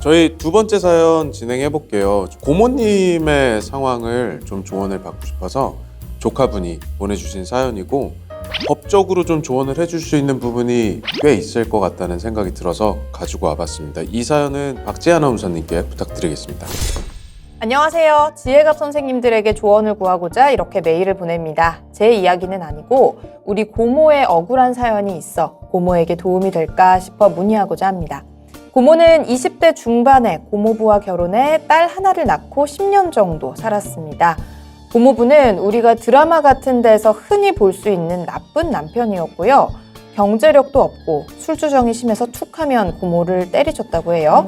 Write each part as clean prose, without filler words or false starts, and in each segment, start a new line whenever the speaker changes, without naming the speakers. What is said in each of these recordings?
저희 두 번째 사연 진행해 볼게요. 고모님의 상황을 좀 조언을 받고 싶어서 조카분이 보내주신 사연이고, 법적으로 좀 조언을 해줄 수 있는 부분이 꽤 있을 것 같다는 생각이 들어서 가지고 와봤습니다. 이 사연은 박재 아나운서님께 부탁드리겠습니다.
안녕하세요. 지혜갑 선생님들에게 조언을 구하고자 이렇게 메일을 보냅니다. 제 이야기는 아니고 우리 고모의 억울한 사연이 있어 고모에게 도움이 될까 싶어 문의하고자 합니다. 고모는 20대 중반에 고모부와 결혼해 딸 하나를 낳고 10년 정도 살았습니다. 고모부는 우리가 드라마 같은 데서 흔히 볼 수 있는 나쁜 남편이었고요. 경제력도 없고 술주정이 심해서 툭하면 고모를 때리쳤다고 해요.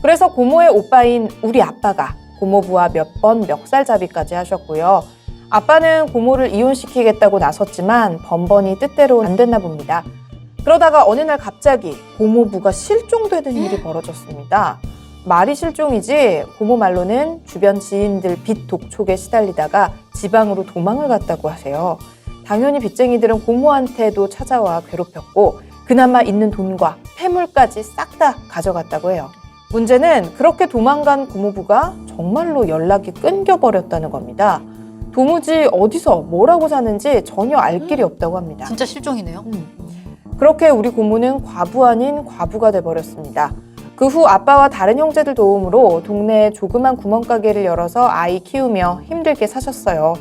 그래서 고모의 오빠인 우리 아빠가 고모부와 몇 번 멱살잡이까지 하셨고요. 아빠는 고모를 이혼시키겠다고 나섰지만 번번이 뜻대로 안 됐나 봅니다. 그러다가 어느 날 갑자기 고모부가 실종되는 일이 벌어졌습니다. 말이 실종이지 고모 말로는 주변 지인들 빚 독촉에 시달리다가 지방으로 도망을 갔다고 하세요. 당연히 빚쟁이들은 고모한테도 찾아와 괴롭혔고 그나마 있는 돈과 폐물까지 싹 다 가져갔다고 해요. 문제는 그렇게 도망간 고모부가 정말로 연락이 끊겨버렸다는 겁니다. 도무지 어디서 뭐라고 사는지 전혀 알 길이 없다고 합니다.
진짜 실종이네요.
그렇게 우리 고모는 과부 아닌 과부가 돼버렸습니다. 그 후 아빠와 다른 형제들 도움으로 동네에 조그만 구멍가게를 열어서 아이 키우며 힘들게 사셨어요.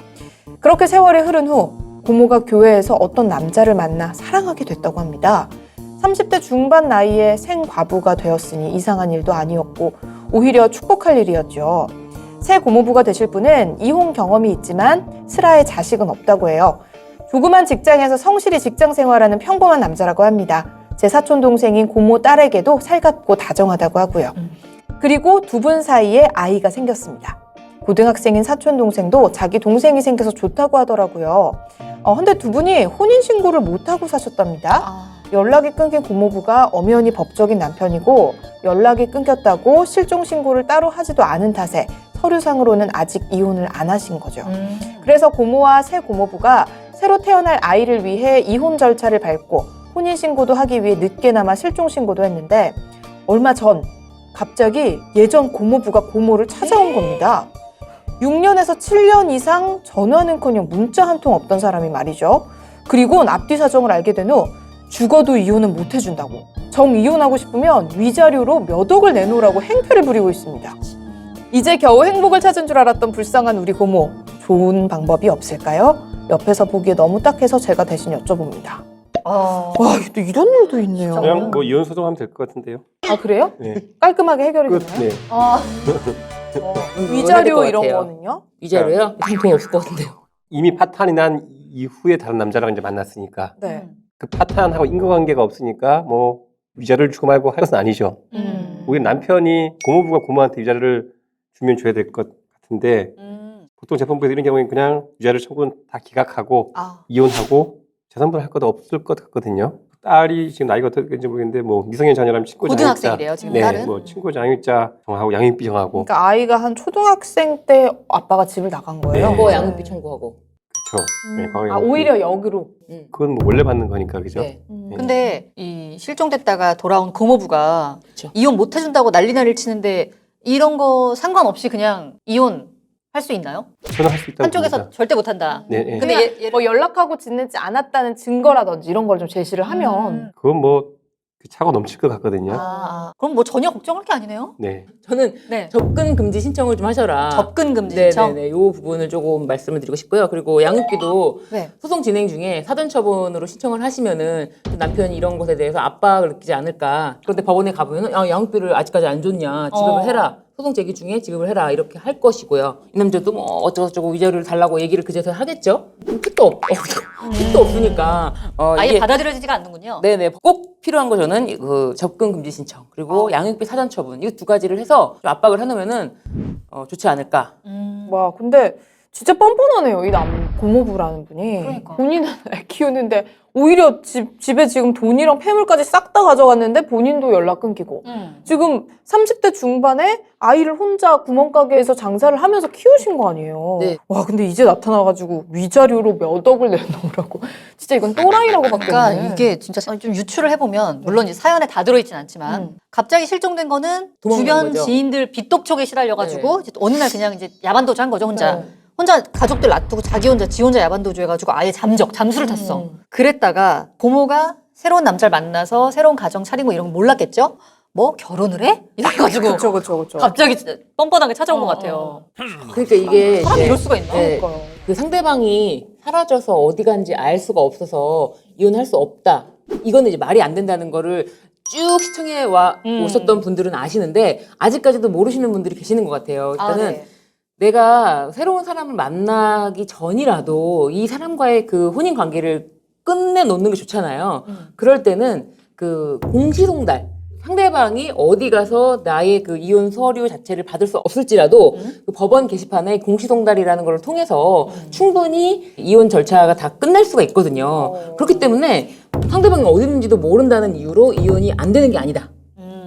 그렇게 세월이 흐른 후 고모가 교회에서 어떤 남자를 만나 사랑하게 됐다고 합니다. 30대 중반 나이에 생과부가 되었으니 이상한 일도 아니었고 오히려 축복할 일이었죠. 새 고모부가 되실 분은 이혼 경험이 있지만 슬아의 자식은 없다고 해요. 조그만 직장에서 성실히 직장 생활하는 평범한 남자라고 합니다. 제 사촌 동생인 고모 딸에게도 살갑고 다정하다고 하고요. 그리고 두 분 사이에 아이가 생겼습니다. 고등학생인 사촌 동생도 자기 동생이 생겨서 좋다고 하더라고요. 근데 두 분이 혼인신고를 못하고 사셨답니다. 연락이 끊긴 고모부가 엄연히 법적인 남편이고 연락이 끊겼다고 실종신고를 따로 하지도 않은 탓에 서류상으로는 아직 이혼을 안 하신 거죠. 그래서 고모와 새 고모부가 새로 태어날 아이를 위해 이혼 절차를 밟고 혼인신고도 하기 위해 늦게나마 실종신고도 했는데 얼마 전 갑자기 예전 고모부가 고모를 찾아온 겁니다. 6년에서 7년 이상 전화는커녕 문자 한 통 없던 사람이 말이죠. 그리고는 앞뒤 사정을 알게 된 후 죽어도 이혼은 못 해준다고, 정 이혼하고 싶으면 위자료로 몇 억을 내놓으라고 행패를 부리고 있습니다. 이제 겨우 행복을 찾은 줄 알았던 불쌍한 우리 고모, 좋은 방법이 없을까요? 옆에서 보기에 너무 딱해서 제가 대신 여쭤봅니다. 와, 또 이런 일도 있네요.
그냥 뭐 이혼 소송하면 될 것 같은데요.
아, 그래요?
네.
깔끔하게 해결이
끝.
되나요?
네.
위자료 이런 거는요?
위자료요? 형통이 없을 것 같은데요.
이미 파탄이 난 이후에 다른 남자랑 이제 만났으니까
네.
그 파탄하고 인과관계가 없으니까 뭐 위자료를 주고 말고 할 것은 아니죠. 오히려 남편이 고모부가 고모한테 위자료를 주면 줘야 될 것 같은데 보통 재판부에서 이런 경우에는 그냥 위자료 청구는 다 기각하고 이혼하고 재산분 할 것도 없을 것 같거든요. 딸이 지금 나이가 어떻게 되는지 모르겠는데 뭐 미성년 자녀라면 친고 장육자,
고등학생이래요 지금
네,
딸은.
뭐 친고 장육자 정하고 양육비 정하고
그러니까 아이가 한 초등학생 때 아빠가 집을 나간 거예요?
네.
뭐 양육비 청구하고.
그렇죠. 네, 과거에
오히려 역으로.
그건 뭐 원래 받는 거니까 그죠?
네.
근데 이 실종됐다가 돌아온 고모부가
그쵸.
이혼 못 해준다고 난리를 치는데 이런 거 상관없이 그냥 이혼 할 수 있나요?
저는 할 수 있다고
한쪽에서
봅니다.
절대 못 한다.
네, 네.
근데 뭐 연락하고 지내지 않았다는 증거라든지 이런 걸 좀 제시를 하면
그건 뭐 차고 넘칠 것 같거든요.
그럼 뭐 전혀 걱정할 게 아니네요.
네.
저는
네.
접근 금지 신청을 좀 하셔라.
접근 금지 신청.
네네네. 이 부분을 조금 말씀을 드리고 싶고요. 그리고 양육비도
네.
소송 진행 중에 사전처분으로 신청을 하시면은 남편이 이런 것에 대해서 압박을 느끼지 않을까. 그런데 법원에 가보면은 양육비를 아직까지 안 줬냐. 지급을 해라. 소송 제기 중에 지급을 해라. 이렇게 할 것이고요. 이 남자도 뭐 어쩌고저쩌고 위자료를 달라고 얘기를 그제서 하겠죠. 끝도 없으니까.
아예
이게
받아들여지지가 않는군요.
네네. 꼭 필요한 거 저는 그 접근 금지 신청 그리고 양육비 사전 처분 이 두 가지를 해서 좀 압박을 해놓으면은 좋지 않을까.
와, 근데 진짜 뻔뻔하네요. 이 고모부라는 분이.
그러니까.
본인은 애 키우는데 오히려 집에 지금 돈이랑 폐물까지 싹 다 가져갔는데 본인도 연락 끊기고. 지금 30대 중반에 아이를 혼자 구멍가게에서 장사를 하면서 키우신 거 아니에요.
네.
와, 근데 이제 나타나가지고 위자료로 몇 억을 내놓으라고. 진짜 이건 또라이라고 밖에
그러니까
없네.
이게 진짜 좀 유추를 해보면 물론 이제 사연에 다 들어있진 않지만 갑자기 실종된 거는
도망간
주변
거죠.
지인들 빚독촉에 시달려가지고 이제 어느 날 그냥 이제 야반도주 한 거죠 혼자.
네.
혼자 가족들 놔두고 지 혼자 야반도주 해가지고 아예 잠수를 탔어. 그랬다가 고모가 새로운 남자를 만나서 새로운 가정 차리고 이런 거 몰랐겠죠? 뭐 결혼을 해? 이래가지고
그쵸.
갑자기 진짜 뻔뻔하게 찾아온 것 같아요.
그러니까 이게
사람이
이제
이럴 수가 있나?
네.
그러니까요.
그 상대방이 사라져서 어디 간지 알 수가 없어서 이혼할 수 없다. 이거는 이제 말이 안 된다는 거를 쭉 시청해 오셨던 분들은 아시는데 아직까지도 모르시는 분들이 계시는 것 같아요. 일단은
네.
내가 새로운 사람을 만나기 전이라도 이 사람과의 그 혼인 관계를 끝내놓는 게 좋잖아요. 그럴 때는 그 공시송달 상대방이 어디 가서 나의 그 이혼 서류 자체를 받을 수 없을지라도 그 법원 게시판에 공시송달이라는 걸 통해서 충분히 이혼 절차가 다 끝날 수가 있거든요. 그렇기 때문에 상대방이 어디 있는지도 모른다는 이유로 이혼이 안 되는 게 아니다.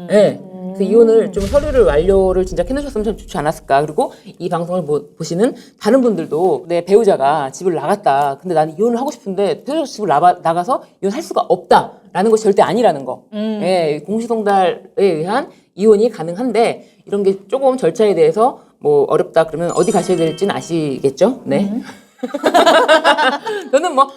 네. 그 이혼을 좀 서류를 완료를 진짜 해놓으셨으면 참 좋지 않았을까. 그리고 이 방송을 보시는 다른 분들도 내 배우자가 집을 나갔다. 근데 나는 이혼을 하고 싶은데 배우자가 집을 나가서 이혼할 수가 없다라는 것이 절대 아니라는 거. 예, 공시송달에 의한 이혼이 가능한데 이런 게 조금 절차에 대해서 뭐 어렵다 그러면 어디 가셔야 될지는 아시겠죠? 네. 저는 뭐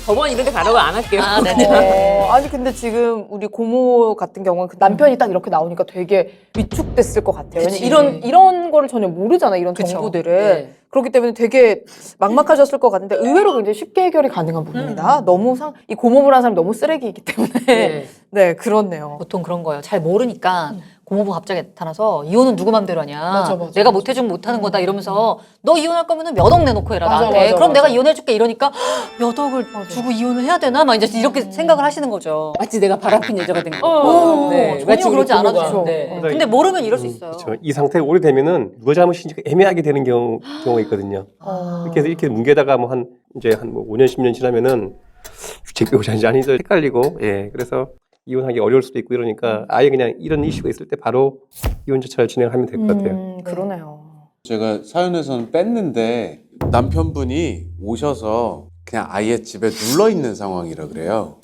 법원 이런 데 가라고 안 할게요.
아, 네네.
아니 근데 지금 우리 고모 같은 경우는 그 남편이 딱 이렇게 나오니까 되게 위축됐을 것 같아요.
그치.
왜냐면 이런 거를 전혀 모르잖아, 이런
그쵸.
정보들을.
네.
그렇기 때문에 되게 막막하셨을 것 같은데 의외로 굉장히 쉽게 해결이 가능한 부분이다. 너무 이 고모부라는 사람이 너무 쓰레기이기 때문에
네.
네, 그렇네요.
보통 그런 거예요. 잘 모르니까 고모부가 갑자기 나타나서 이혼은 누구 맘대로 하냐.
맞아.
내가 못해주면 못하는 거다 이러면서 너 이혼할 거면은 몇 억 내놓고 해라
맞아,
나한테.
맞아,
그럼
맞아.
내가 이혼해줄게 이러니까 몇 억을 주고 이혼을 해야 되나? 막 이제 이렇게 생각을 하시는 거죠.
마치 내가 바람핀 여자가 된 거.
전혀
마치 우리
그러지 않아도
부모가.
돼요.
네.
근데 모르면 이럴 수 있어요.
그렇죠. 이 상태가 오래되면은 누가 잘못인지 애매하게 되는 경우가 있거든요. 이렇게 뭉개다가 뭐 한 5년 10년 지나면은 제 배우자인지 아닌지 헷갈리고 그래서 이혼하기 어려울 수도 있고 이러니까 아예 그냥 이런 이슈가 있을 때 바로 이혼 절차를 진행하면 될 것 같아요.
그러네요.
제가 사연에서는 뺐는데 남편분이 오셔서 그냥 아예 집에 눌러 있는 상황이라 그래요.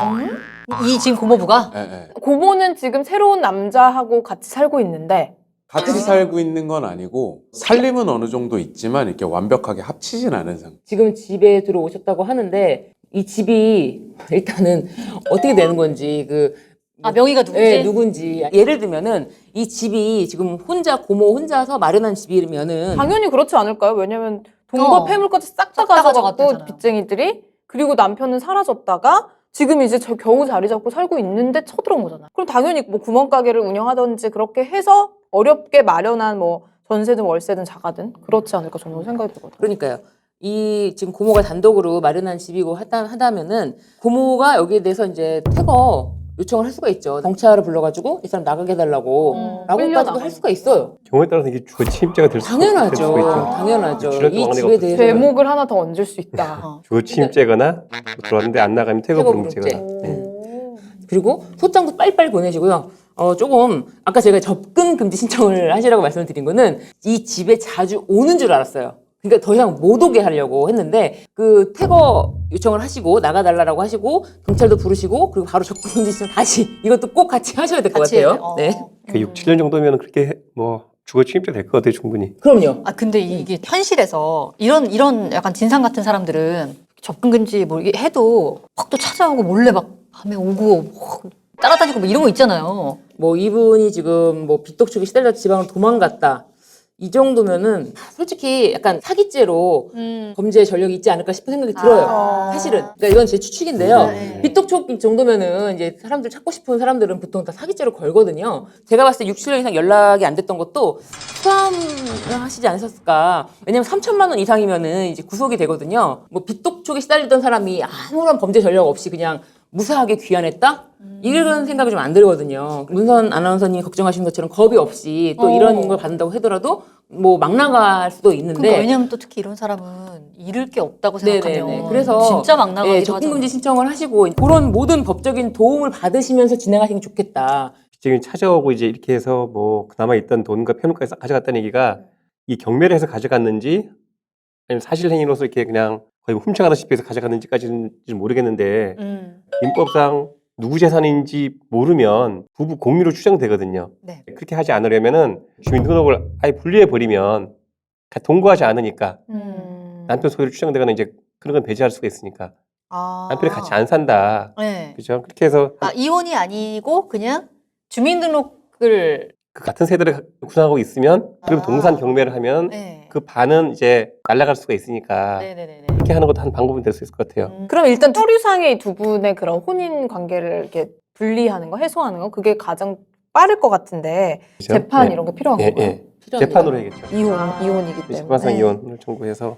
이 지금 고모부가
예, 예.
고모는 지금 새로운 남자하고 같이 살고 있는데
같이 살고 있는 건 아니고 살림은 어느 정도 있지만 이렇게 완벽하게 합치진 않은 상태.
지금 집에 들어오셨다고 하는데 이 집이 일단은 어떻게 되는 건지
명의가 누구지?
네, 누군지 예를 들면은 이 집이 지금 고모 혼자서 마련한 집이면은
당연히 그렇지 않을까요? 왜냐면 돈과 폐물까지 싹 다
싹다
가져갔고
가져갔대잖아요.
빚쟁이들이 그리고 남편은 사라졌다가 지금 이제 겨우 자리 잡고 살고 있는데 쳐들어온 거잖아요. 그럼 당연히 뭐 구멍가게를 운영하든지 그렇게 해서 어렵게 마련한 뭐 전세든 월세든 자가든 그렇지 않을까 저는 생각이 들거든요.
그러니까요. 이 지금 고모가 단독으로 마련한 집이고 하다면은 고모가 여기에 대해서 이제 퇴거 요청을 할 수가 있죠. 경찰을 불러가지고 이 사람 나가게 해달라고 라고까지도 할 수가 있어요.
경우에 따라서 이게 주거 침입죄가 될 수가
당연하죠.
있죠.
당연하죠.
출혈
이
동안에
집에
없었어요.
대해서
제목을 하나 더 얹을 수 있다.
주거 침입죄거나 들어왔는데 안 나가면 퇴거
퇴거
불응죄거나.
불응죄.
네.
그리고 소장도 빨리빨리 보내시고요. 조금 아까 제가 접근 금지 신청을 하시라고 말씀을 드린 거는 이 집에 자주 오는 줄 알았어요. 그러니까 더 이상 못 오게 하려고 했는데 그 퇴거 요청을 하시고 나가달라고 하시고 경찰도 부르시고 그리고 바로 접근 금지 신청 다시 이것도 꼭 같이 하셔야 될 것
같이 해야
같아요.
돼.
네,
그 6, 7년 정도면 그렇게 뭐 주거 침입죄 될 것 같아요, 충분히.
그럼요.
근데 이게 현실에서 이런 약간 진상 같은 사람들은 접근금지 뭐 이게 해도 막 또 찾아오고 몰래 막 밤에 오고 막 따라다니고 뭐 이런 거 있잖아요.
뭐 이분이 지금 뭐 빚독촉에 시달려 지방으로 도망갔다. 이 정도면은 솔직히 약간 사기죄로 범죄 전력이 있지 않을까 싶은 생각이 들어요. 사실은. 그러니까 이건 제 추측인데요. 빚독촉 정도면은 이제 사람들 찾고 싶은 사람들은 보통 다 사기죄로 걸거든요. 제가 봤을 때 6, 7년 이상 연락이 안 됐던 것도 포함하시지 않으셨을까. 왜냐면 3천만 원 이상이면은 이제 구속이 되거든요. 뭐 빚독촉에 시달리던 사람이 아무런 범죄 전력 없이 그냥 무사하게 귀환했다? 이런 생각이 좀 안 들거든요. 문선 아나운서님이 걱정하신 것처럼 겁이 없이 또 이런 걸 받는다고 하더라도 뭐 막 나갈 수도 있는데.
그러니까 왜냐면 또 특히 이런 사람은 잃을 게 없다고 생각하면
네네네. 그래서
진짜 막 나가기도 하잖아요.
적금금지 신청을 하시고 그런 모든 법적인 도움을 받으시면서 진행하시는 게 좋겠다.
빚쟁이 찾아오고 이제 이렇게 해서 뭐 그나마 있던 돈과 편물까지 싹 가져갔다는 얘기가 이 경매를 해서 가져갔는지 아니면 사실행위로서 이렇게 그냥 거의 뭐 훔쳐가다시피 해서 가져갔는지까지는 모르겠는데 민법상 누구 재산인지 모르면 부부 공유로 추정되거든요.
네.
그렇게 하지 않으려면은 주민등록을 아예 분리해 버리면 동거하지 않으니까 남편 소유로 추정되거나 이제 그런 건 배제할 수가 있으니까 남편이 같이 안 산다.
네.
그죠? 그렇게 해서
이혼이 아니고 그냥 주민등록을
그 같은 세대를 구성하고 있으면 그럼 동산 경매를 하면
네.
그 반은 이제 날아갈 수가 있으니까
네네네.
그렇게 하는 것도 한 방법이 될 수 있을 것 같아요.
그럼 일단 서류상의 두 분의 그런 혼인 관계를 이렇게 분리하는 거, 해소하는 거 그게 가장 빠를 것 같은데
그죠?
재판
네.
이런 게 필요한
예,
건가요?
예. 재판으로 해야겠죠.
이혼이기 때문에.
재판상 이혼을 청구해서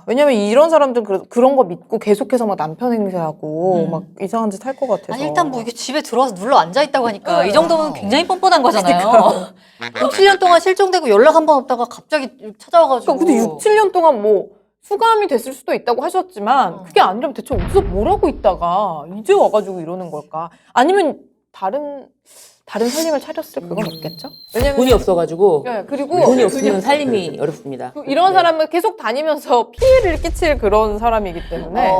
왜냐면 이런 사람들은 그런 거 믿고 계속해서 막 남편 행세하고 막 이상한 짓 할 것 같아서.
아니 일단 뭐 이게 집에 들어와서 눌러 앉아 있다고 하니까
네.
이 정도면 굉장히 뻔뻔한 거잖아요. 6, 7년 동안 실종되고 연락 한 번 없다가 갑자기 찾아와가지고.
근데 6, 7년 동안 뭐 수감이 됐을 수도 있다고 하셨지만 그게 아니라면 대체 어디서 뭘 하고 있다가 이제 와가지고 이러는 걸까? 아니면 다른 살림을 차렸을 그건 없겠죠? 왜냐면
돈이 없어가지고
네, 그리고
돈이 없으면 살림이 어렵습니다.
이런 사람은 계속 다니면서 피해를 끼칠 그런 사람이기 때문에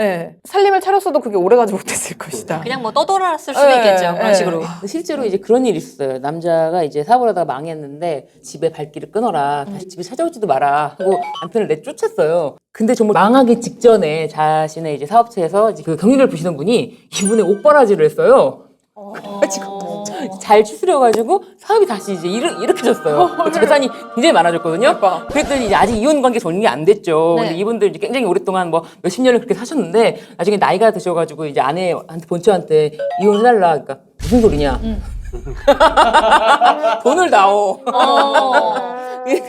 예, 살림을 차렸어도 그게 오래가지 못했을 것이다.
그냥 뭐 떠돌았을 수도
네,
있겠죠. 그런
네.
식으로.
실제로 이제 그런 일이 있었어요. 남자가 이제 사고를 하다가 망했는데 집에 발길을 끊어라. 다시 집에 찾아오지도 마라. 하고 남편을 내쫓았어요. 근데 정말 망하기 직전에 자신의 이제 사업체에서 이제 그 경리를 부시는 분이 이분의 옥바라지를 했어요. 그래가지고 잘 추스려가지고 사업이 다시 이제 일으켜졌어요. 재산이 굉장히 많아졌거든요. 그랬더니 이제 아직 이혼 관계 정리가 안 됐죠.
네.
근데 이분들 이제 굉장히 오랫동안 뭐 몇십 년을 그렇게 사셨는데 나중에 나이가 드셔가지고 이제 아내한테 본처한테 이혼해달라. 그러니까 무슨 소리냐? 돈을 다오.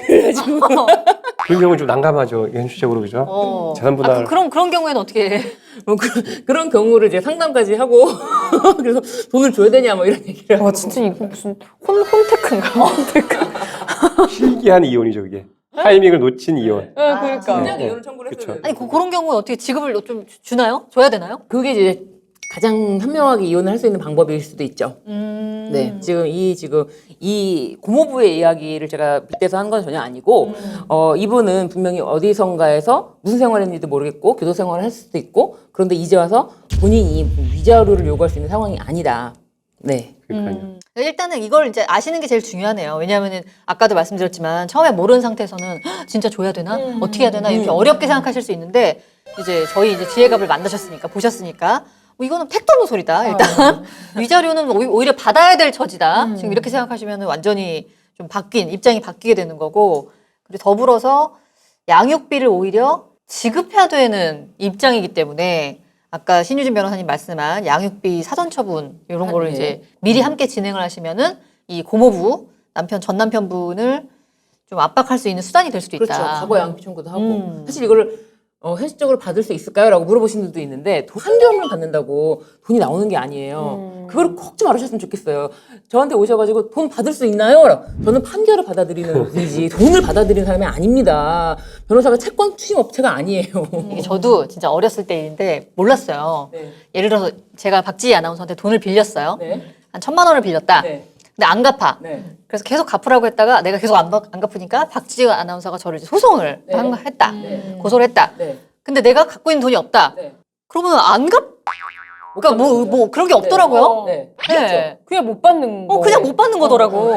그래가지고
그런 경우는 좀 난감하죠. 현실적으로 그죠? 재산 분할.
그런 경우에는 어떻게 해?
뭐 그런 경우를 이제 상담까지 하고 그래서 돈을 줘야 되냐 뭐 이런 얘기를 하고.
와 진짜 이거 무슨 혼테크인가? 혼테크.
실기한 이혼이죠, 그게. 타이밍을 놓친 이혼.
그러니까.
진작
네.
이혼을 청구를
그쵸.
했어요.
아니 그런 경우에 어떻게 지급을 좀 주나요? 줘야 되나요?
그게 이제 가장 현명하게 이혼을 할 수 있는 방법일 수도 있죠. 네, 지금 이 고모부의 이야기를 제가 빗대서 한 건 전혀 아니고, 이분은 분명히 어디선가에서 무슨 생활했는지도 모르겠고, 교도 생활을 할 수도 있고, 그런데 이제 와서 본인이 위자료를 요구할 수 있는 상황이 아니다. 네.
그러니까요.
일단은 이걸 이제 아시는 게 제일 중요하네요. 왜냐하면은 아까도 말씀드렸지만 처음에 모르는 상태에서는 "헉, 진짜 줘야 되나? 어떻게 해야 되나? 이렇게 어렵게 생각하실 수 있는데 이제 저희 이제 지혜갑을 만나셨으니까 보셨으니까 뭐 이거는 택도 없는 소리다. 일단 위자료는 오히려 받아야 될 처지다. 지금 이렇게 생각하시면 완전히 좀 입장이 바뀌게 되는 거고 그리고 더불어서 양육비를 오히려 지급해야 되는 입장이기 때문에 아까 신유진 변호사님 말씀한 양육비 사전 처분 이런 거를
네.
이제 미리 함께 진행을 하시면은 이 고모부 전 남편분을 좀 압박할 수 있는 수단이 될 수도 있다.
그렇죠. 과거 양육비 청구도 하고. 사실 이거를 현실적으로 받을 수 있을까요? 라고 물어보신 분들도 있는데 판결만 받는다고 돈이 나오는 게 아니에요. 그거를 꼭 좀 알아주셨으면 좋겠어요. 저한테 오셔가지고 돈 받을 수 있나요? 저는 판결을 받아들이는 분이지 돈을 받아들이는 사람이 아닙니다. 변호사가 채권 추심 업체가 아니에요.
이게 저도 진짜 어렸을 때 일인데 몰랐어요.
네.
예를 들어서 제가 박지희 아나운서한테 돈을 빌렸어요.
네.
한 1,000만 원을 빌렸다.
네.
근데 안 갚아.
네.
그래서 계속 갚으라고 했다가 내가 계속 안 갚으니까 박지희 아나운서가 저를 이제 소송을
네.
했다. 고소를 했다.
네.
근데 내가 갖고 있는 돈이 없다.
네.
그러면 안 갚? 그러니까 뭐 그런 게 없더라고요.
네.
네.
그냥 못 받는 거.
그냥 못 받는 거더라고.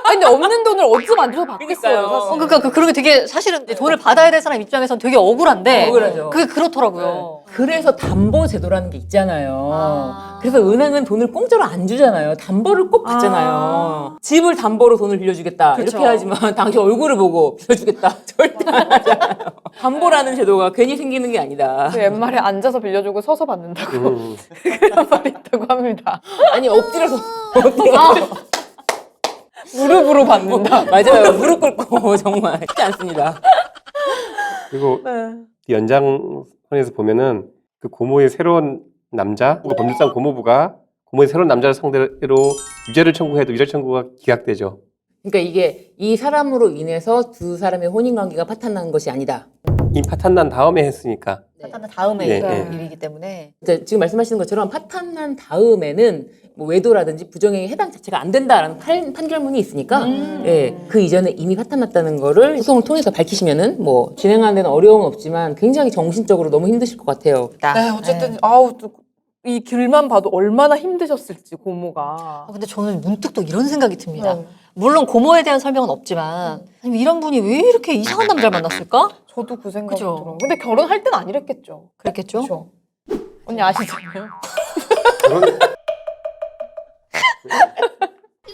아니, 근데 없는 돈을 어디서 만들어서 받겠어요,
그러니까요.
사실.
그러니까 그런 게 되게 사실은 돈을 받아야 될 사람 입장에선 되게 억울한데
억울하죠.
그게 그렇더라고요.
그래서 담보 제도라는 게 있잖아요.
아.
그래서 은행은 돈을 공짜로 안 주잖아요. 담보를 꼭 받잖아요. 집을 담보로 돈을 빌려주겠다.
그렇죠.
이렇게 하지만 당신 얼굴을 보고 빌려주겠다. 절대 안 하잖아요. 담보라는 제도가 괜히 생기는 게 아니다.
그 옛말에 앉아서 빌려주고 서서 받는다고
음.
그런 말이 있다고 합니다.
아니 엎드려서
무릎으로 받는다.
맞아요. 무릎 꿇고 정말 쉽지 않습니다.
그리고
네.
연장선에서 보면은 그 고모의 새로운 남자 범죄상 고모부가 고모의 새로운 남자를 상대로 유죄를 청구해도 유죄 청구가 기각되죠.
그러니까 이게 이 사람으로 인해서 두 사람의 혼인 관계가 파탄난 것이 아니다.
이 파탄난 다음에 했으니까.
파탄난 다음에
네,
일어난
네.
일이기 때문에.
그러니까 지금 말씀하시는 것처럼 파탄난 다음에는 뭐 외도라든지 부정행위 해당 자체가 안 된다라는 판결문이 있으니까 예, 그 이전에 이미 파탄났다는 거를 소송을 통해서 밝히시면은 뭐 진행하는 데는 어려움은 없지만 굉장히 정신적으로 너무 힘드실 것 같아요.
네, 어쨌든 아우 이 길만 봐도 얼마나 힘드셨을지 고모가.
근데 저는 문득 또 이런 생각이 듭니다. 물론 고모에 대한 설명은 없지만 아니, 이런 분이 왜 이렇게 이상한 남자를 만났을까?
저도 그 생각이
그죠?
들어요. 근데 결혼할 때는 아니랬겠죠.
그랬겠죠?
그렇죠. 언니 아시잖아요.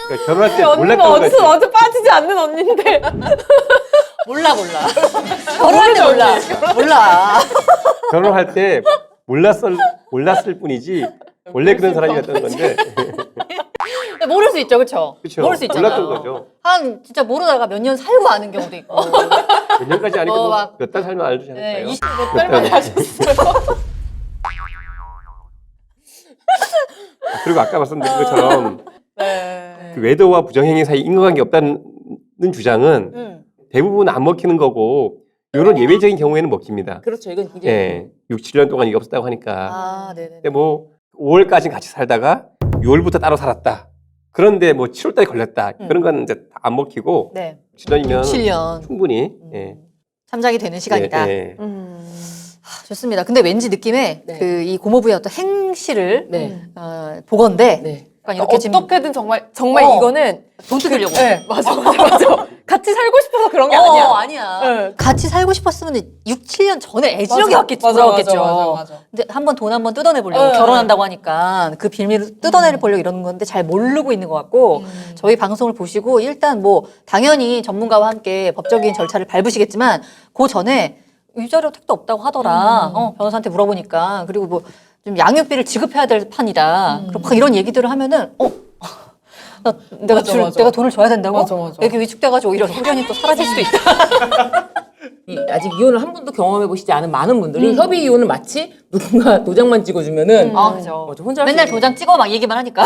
그러니까 결혼할 때
언니가
몰랐던 거지.
어디서 빠지지 않는 언니인데.
몰라. 결혼할 때 몰라.
결혼할 때 몰랐을 뿐이지 원래 그런 사람이었던 건데.
모를 수 있죠, 그렇죠?
그쵸.
모를 수 있잖아요.
몰랐던 거죠.
한 진짜 모르다가 몇 년 살고 아는 경우도 있고.
몇 년까지 아니고
막-
몇 달 살면 알지
네,
않을까요?
20몇
달 만에 하셨어요.
그리고 아까 말씀드린 것처럼
네.
그 외도와 부정행위 사이 인과관계 없다는 주장은 대부분 안 먹히는 거고 이런 예외적인 경우에는 먹힙니다.
그렇죠. 이건 굉장히
예, 6, 7년 동안 이게 없었다고 하니까.
아, 네네.
근데 뭐 5월까지 같이 살다가 6월부터 따로 살았다. 그런데 뭐 7월달에 걸렸다. 그런 건 이제 다 안 먹히고
네.
7년이면
7년
충분히 예.
참작이 되는 시간이다.
예, 예.
좋습니다. 근데 왠지 느낌에
네.
그 이 고모부의 어떤 행실을
네.
보건데
네.
약간 이렇게 지금
어떻게든 정말
어.
이거는
돈 뜯으려고.
네, 맞아. 같이 살고 싶어서 그런 게 아니야.
아니야.
네.
같이 살고 싶었으면 6, 7년 전에 애지력이
맞아,
돌아왔겠죠.
맞아.
근데 한번 돈 한번 뜯어내보려고
네.
결혼한다고 하니까 그 비밀을 뜯어내보려고 이러는 건데 잘 모르고 있는 것 같고 저희 방송을 보시고 일단 뭐 당연히 전문가와 함께 법적인 절차를 밟으시겠지만 그 전에 위자료 택도 없다고 하더라. 변호사한테 물어보니까 그리고 뭐 좀 양육비를 지급해야 될 판이다. 그럼 막 이런 얘기들을 하면은 내가
맞아.
내가 돈을 줘야 된다고?
맞아.
이렇게 위축돼가지고 오히려 소견이 또 사라질 수도 있다.
아직 이혼을 한 번도 경험해 보시지 않은 많은 분들이 협의 이혼은 마치 누군가 도장만 찍어주면은
그죠.
뭐 혼자 할
맨날
수 있는-
도장 찍어 막 얘기만 하니까.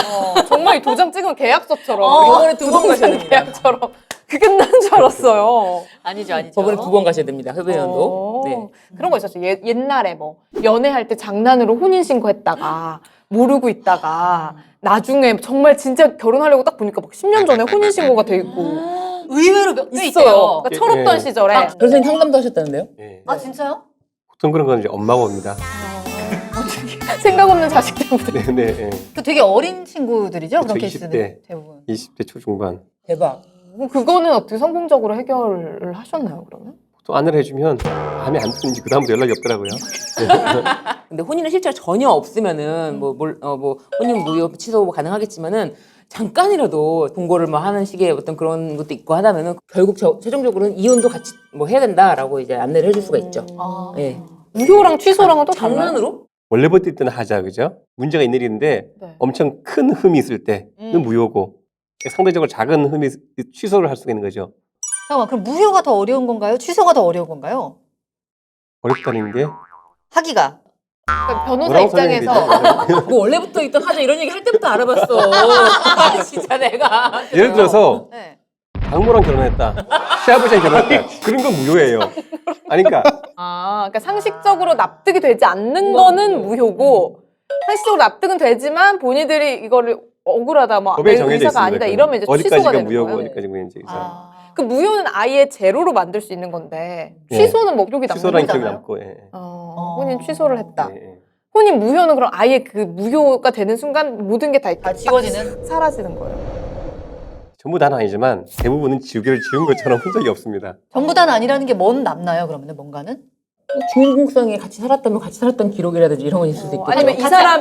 정말 이 도장 찍으면 계약서처럼.
법원에 두 번 가셔야 됩니다.
계약처럼. 그게 끝난 줄 알았어요.
아니죠.
법원에 2번 가셔야 됩니다. 협의연도. 네.
그런 거 있었죠. 옛날에 뭐 연애할 때 장난으로 혼인신고했다가 모르고 있다가 나중에 정말 진짜 결혼하려고 딱 보니까 막 10년 전에 혼인신고가 돼 있고
의외로 몇 개
있어요.
있어요.
그러니까 철없던
예.
시절에
변호사님 상담도 하셨다는데요?
예.
아 진짜요?
보통 그런 건 이제 엄마가 옵니다.
생각 없는 자식 때문에.
네, 네, 예.
그 되게 어린 친구들이죠. 그런
그쵸,
케이스는
20대.
대부분.
20대 초중반.
대박.
그거는 어떻게 성공적으로 해결을 하셨나요, 그러면?
보통 안을 해주면 마음에 안 드는지 그 다음부터 연락이 없더라고요.
근데 혼인은 실제로 전혀 없으면은 뭐 혼인 무효 취소 가능하겠지만은 잠깐이라도 동거를 뭐 하는 식의 어떤 그런 것도 있고 하다면은 결국 최종적으로는 이혼도 같이 뭐 해야 된다라고 이제 안내를 해줄 수가 있죠.
아.
예.
무효랑 취소랑은 또 달라요?
장난으로?
원래부터 있던 하자, 그죠? 문제가 있는 일인데
네.
엄청 큰 흠이 있을 때는 무효고 상대적으로 작은 흠이 취소를 할 수가 있는 거죠.
잠깐만, 그럼 무효가 더 어려운 건가요? 취소가 더 어려운 건가요?
어렵다는 게
하기가.
그러니까 변호사
뭐라고 설명해야
입장에서
되지?
뭐 원래부터 있던 하자 이런 얘기 할 때부터 알아봤어. 아, 진짜 내가.
예를 들어서
네.
장모랑 결혼했다, 시아버지랑 결혼했다, 그런 건 무효예요. 아니, 그러니까
그러니까 상식적으로 납득이 되지 않는 거는 무효고 상식적으로 납득은 되지만 본인들이 이거를 억울하다 뭐
법에
내
정해져
의사가
있습니다.
아니다 이러면 이제 취소가
어디까지가
되는
무효고
거예요.
어디까지 무효인지. 그래서
아.
그 무효는 아예 제로로 만들 수 있는 건데
예.
취소는 뭐 기록이 남는
취소랑 기록이
거잖아요.
남고. 예.
혼인 취소를 했다.
예, 예.
혼인 무효는 그럼 아예 그 무효가 되는 순간 모든 게 다
지워지는?
사라지는 거예요.
전부 다는 아니지만 대부분은 지우개를 지운 것처럼 흔 적이 없습니다.
전부 다는 아니라는 게 뭔 남나요? 그러면 뭔가는?
주인공성에 같이 살았다면 같이 살았던 기록이라든지 이런 건 있을 수 있고.
아니면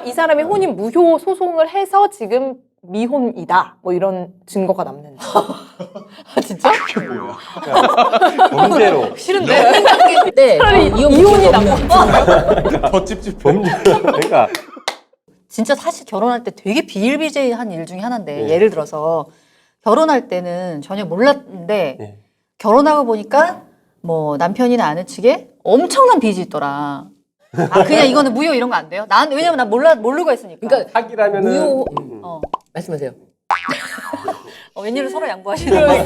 이 사람이 혼인 무효 소송을 해서 지금 미혼이다 뭐 이런 증거가 남는.
아 진짜?
범죄로
싫은데?
때
이혼이
더 찝찝해.
범죄 그러니까
진짜 사실 결혼할 때 되게 비일비재한 일 중에 하나인데
네.
예를 들어서 결혼할 때는 전혀 몰랐는데
네.
결혼하고 보니까 뭐 남편이나 아내 측에 엄청난 빚이 있더라. 아 그냥 이거는 무효 이런 거 안 돼요? 난 왜냐면 난 모르고 했으니까.
그러니까
사기라면은
무효
어.
말씀하세요.
웬일로 서로 양보하시는 거예요?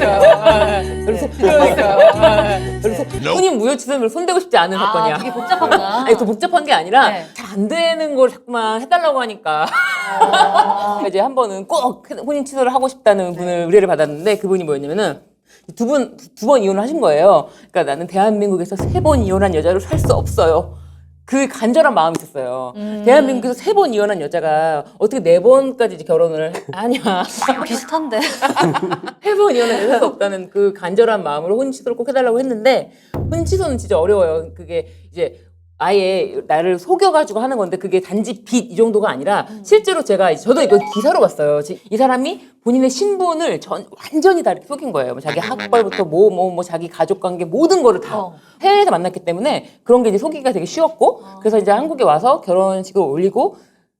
그래서 혼인 무효치선으로 손대고 싶지 않은 사건이야.
되게 복잡하구나.
아니, 그 복잡한 게 아니라
네.
잘 안 되는 걸 자꾸만 해달라고 하니까 이제 한 번은 꼭 혼인 취소를 하고 싶다는 분을 의뢰를 받았는데 그분이 뭐였냐면은 두 번 이혼을 하신 거예요. 그러니까 나는 대한민국에서 3번 이혼한 여자를 살 수 없어요. 그 간절한 마음이 있었어요. 대한민국에서 3번 이혼한 여자가 어떻게 4번까지 이제 결혼을 하냐.
비슷한데.
3번 이혼한 여자가 살 수 없다는 그 간절한 마음으로 혼인 취소를 꼭 해달라고 했는데 혼인 취소는 진짜 어려워요. 그게 이제 아예 나를 속여가지고 하는 건데 그게 단지 빚 이 정도가 아니라 실제로 저도 이거 기사로 봤어요. 이 사람이 본인의 신분을 완전히 다 이렇게 속인 거예요. 뭐 자기 학벌부터 뭐 자기 가족 관계 모든 거를 다 해외에서 만났기 때문에 그런 게 이제 속이기가 되게 쉬웠고 그래서 이제 한국에 와서 결혼식을 올리고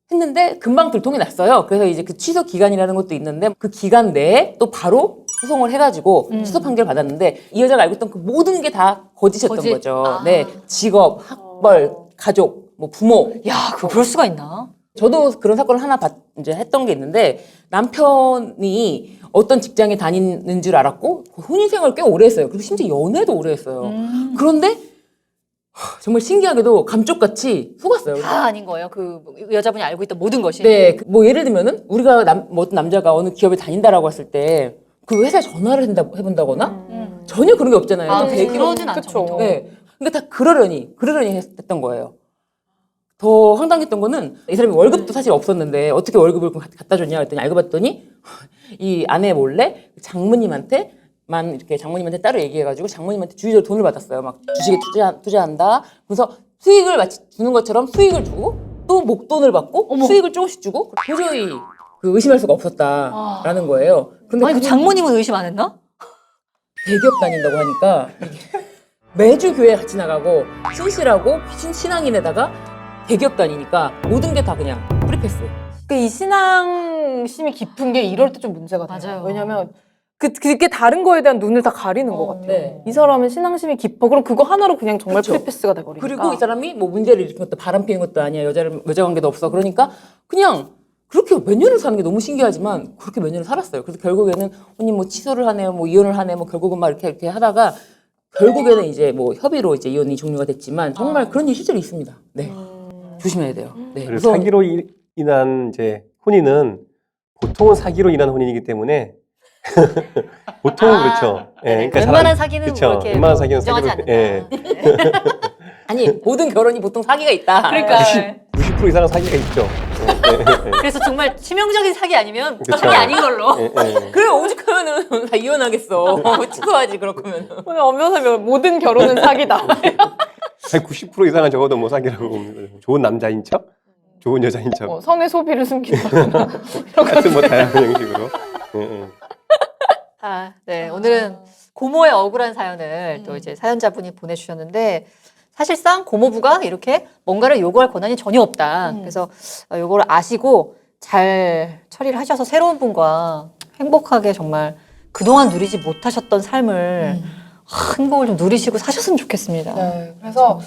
했는데 금방 들통이 났어요. 그래서 이제 그 취소 기간이라는 것도 있는데 그 기간 내에 또 바로 소송을 해가지고 취소 판결을 받았는데 이 여자가 알고 있던 그 모든 게 다 거짓이었던 거죠. 네, 직업, 학벌, 가족, 뭐 부모.
야, 그럴 수가 있나?
저도 그런 사건을 하나 이제 했던 게 있는데 남편이 어떤 직장에 다니는 줄 알았고 혼인 생활을 꽤 오래 했어요. 그리고 심지어 연애도 오래 했어요. 그런데 정말 신기하게도 감쪽같이 속았어요.
다 아닌 거예요. 그 여자분이 알고 있던 모든 것이.
네, 뭐 예를 들면은 우리가 어떤 남자가 어느 기업에 다닌다라고 했을 때 그 회사에 전화를 해본다거나 전혀 그런 게 없잖아요.
아,
좀 되게
그러진 않죠.
그쵸.
보통.
네. 그러니까 다 그러려니 했던 거예요. 더 황당했던 거는 이 사람이 월급도 사실 없었는데 어떻게 월급을 갖다 줬냐 했더니 알고 봤더니 이 아내 몰래 장모님한테 따로 얘기해가지고 장모님한테 주기적으로 돈을 받았어요. 막 주식에 투자한다. 그래서 수익을 마치 주는 것처럼 수익을 주고 또 목돈을 받고 수익을 조금씩 주고 도저히 그 의심할 수가 없었다라는 거예요. 근데
아니 그 장모님은 의심 안 했나?
대기업 다닌다고 하니까 이게 매주 교회 같이 나가고 신실하고 신앙인에다가 대기업 다니니까 모든 게 다 그냥 프리패스.
이 신앙심이 깊은 게 이럴 때 좀 문제가 돼요.
맞아요.
왜냐면 그게 다른 거에 대한 눈을 다 가리는 것 같아요.
네.
이 사람은 신앙심이 깊어. 그럼 그거 하나로 그냥 정말
그쵸.
프리패스가 돼버리니까.
그리고 이 사람이 뭐 문제를 일으킨 것도 바람 피는 것도 아니야. 여자 관계도 없어. 그러니까 그냥 그렇게 몇 년을 사는 게 너무 신기하지만 그렇게 몇 년을 살았어요. 그래서 결국에는 혼인 뭐 취소를 하네요. 뭐 이혼을 하네. 뭐 결국은 막 이렇게 하다가 결국에는 이제 뭐 협의로 이제 이혼이 종료가 됐지만 정말 그런 일이 실제로 있습니다. 네. 조심해야 돼요. 네.
그리고 사기로 인한 이제 혼인은 보통은 사기로 인한 혼인이기 때문에 보통은 그렇죠. 예, 그러니까
웬만한 사기는
그쵸.
뭐 이렇게
웬만한 사기는
인정하지
사기로,
않는다.
예.
아니 모든 결혼이 보통 사기가 있다.
그러니까
90% 이상은 사기가 있죠.
그래서 정말 치명적인 사기 아니면
그쵸.
사기 아닌 걸로.
예, 예.
그래 오죽하면은 다 이혼하겠어. 취소하지 그럴 거면.
오늘 엄연하면 모든 결혼은 사기다.
아니, 90% 이상은 적어도 뭐 사기라고 봅니다. 좋은 남자인 척, 좋은 여자인 척.
성의 소비를 숨긴다거나.
하여튼 뭐 다양한 형식으로. 예, 예.
아, 네. 오늘은 고모의 억울한 사연을 또 이제 사연자분이 보내주셨는데 사실상 고모부가 이렇게 뭔가를 요구할 권한이 전혀 없다. 그래서 요거를 아시고 잘 처리를 하셔서 새로운 분과 행복하게 정말 그동안 누리지 못하셨던 삶을 행복을 좀 누리시고 사셨으면 좋겠습니다.
네, 그래서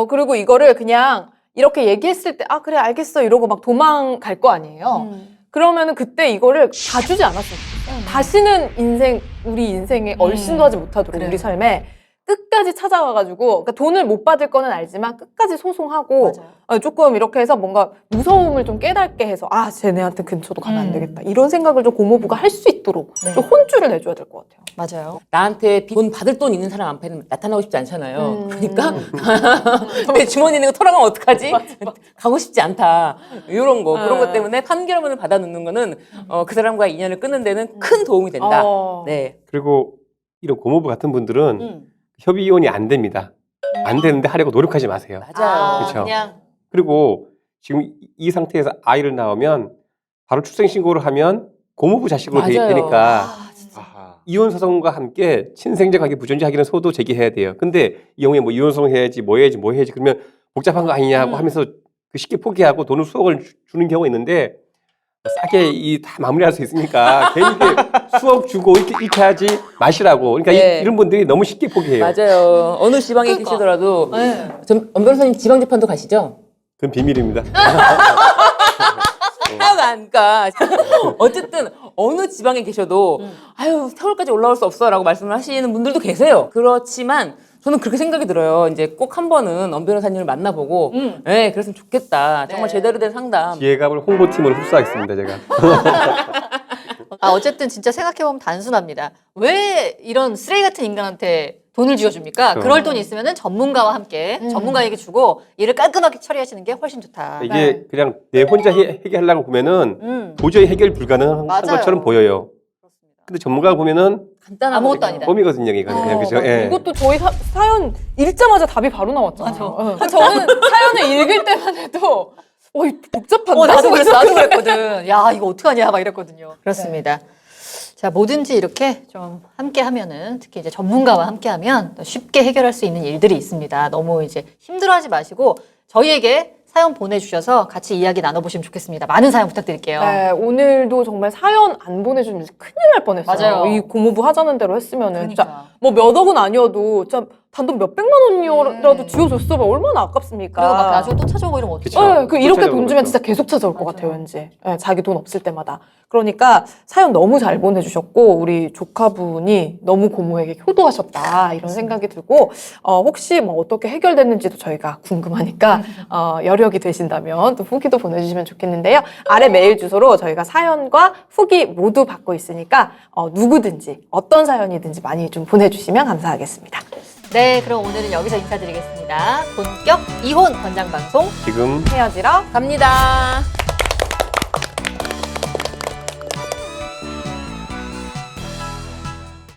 그리고 이거를 그냥 이렇게 얘기했을 때 그래 알겠어 이러고 막 도망갈 거 아니에요. 그러면은 그때 이거를 봐주지 않았으면 좋겠어요. 다시는 우리 인생에 얼씬도 하지 못하도록
그래요.
우리 삶에 끝까지 찾아와가지고 그러니까 돈을 못 받을 거는 알지만 끝까지 소송하고 조금 이렇게 해서 뭔가 무서움을 좀 깨닫게 해서 쟤네한테 근처도 가면 안 되겠다 이런 생각을 좀 고모부가 할 수 있도록
네.
좀 혼주를 내줘야 될 것 같아요.
맞아요.
나한테 돈 받을 돈 있는 사람 앞에는 나타나고 싶지 않잖아요. 그러니까 내 주머니에 있는 거 털어가면 어떡하지? 가고 싶지 않다. 이런 거 그런 것 때문에 판결문을 받아놓는 거는 그 사람과 인연을 끊는 데는 큰 도움이 된다. 네.
그리고 이런 고모부 같은 분들은 협의 이혼이 안 됩니다. 안 되는데 하려고 노력하지 마세요.
맞아요.
그쵸.
그냥
그리고 지금 이 상태에서 아이를 낳으면 바로 출생신고를 하면 고모부 자식으로
맞아요.
되니까
아하.
이혼 소송과 함께 친생제 관계 부존재 확인은 소도 제기해야 돼요. 근데 이 경우에 뭐 이혼 소송 해야지 뭐 해야지 그러면 복잡한 거 아니냐고 하면서 그 쉽게 포기하고 돈을 수억을 주는 경우가 있는데 싸게 이 다 마무리할 수 있으니까 괜히 이렇게 수억 주고 이렇게 하지 마시라고. 그러니까
네.
이런 분들이 너무 쉽게 포기해요.
맞아요. 어느 지방에
그러니까.
계시더라도
네.
엄 변호사님 지방 재판도 가시죠?
그건 비밀입니다.
하여간 그러니까 어쨌든 어느 지방에 계셔도 아유 서울까지 올라올 수 없어라고 말씀을 하시는 분들도 계세요. 그렇지만 저는 그렇게 생각이 들어요. 이제 꼭 한 번은 엄 변호사님을 만나보고, 네, 그랬으면 좋겠다. 정말
네.
제대로 된 상담.
지혜갑을 홍보팀으로 흡수하겠습니다, 제가.
어쨌든 진짜 생각해보면 단순합니다. 왜 이런 쓰레기 같은 인간한테 돈을 쥐어줍니까?
그렇죠.
그럴 돈 있으면 전문가와 함께 전문가에게 주고 일을 깔끔하게 처리하시는 게 훨씬 좋다.
이게 그냥 내 혼자 해결하려고 보면은 도저히 해결 불가능한
맞아요.
것처럼 보여요. 근데 전문가가 보면은
간단한
아무것도 아니다.
껌이거든요, 이거 그냥 그죠?
맞아요.
예.
이것도 저희 사연 읽자마자 답이 바로 나왔잖아요. 저는 사연을 읽을 때만 해도 복잡한데.
나도 그랬거든. 야, 이거 어떡하냐, 막 이랬거든요. 그렇습니다. 자, 뭐든지 이렇게 좀 함께 하면은, 특히 이제 전문가와 함께 하면 쉽게 해결할 수 있는 일들이 있습니다. 너무 이제 힘들어하지 마시고, 저희에게 사연 보내주셔서 같이 이야기 나눠보시면 좋겠습니다. 많은 사연 부탁드릴게요.
네, 오늘도 정말 사연 안 보내주면 큰일 날 뻔했어요.
맞아요.
이 고모부 하자는 대로 했으면은 진짜
그러니까.
뭐 몇 억은 아니어도 진짜 단돈 몇백만 원이라도 지어줬으면 얼마나 아깝습니까?
그리고 막 나중에 또 찾아오고 이러면 어떡해.
그쵸.
네, 이렇게
찾아오는
돈 주면
거죠.
진짜 계속 찾아올 것
맞아요.
같아요, 왠지. 네, 자기 돈 없을 때마다. 그러니까 사연 너무 잘 보내주셨고, 우리 조카분이 너무 고모에게 효도하셨다, 이런 생각이 들고, 혹시 뭐 어떻게 해결됐는지도 저희가 궁금하니까, 여력이 되신다면 또 후기도 보내주시면 좋겠는데요. 아래 메일 주소로 저희가 사연과 후기 모두 받고 있으니까, 누구든지, 어떤 사연이든지 많이 좀 보내주시면 감사하겠습니다.
네, 그럼 오늘은 여기서 인사드리겠습니다. 본격 이혼 권장 방송
지금
헤어지러
갑니다.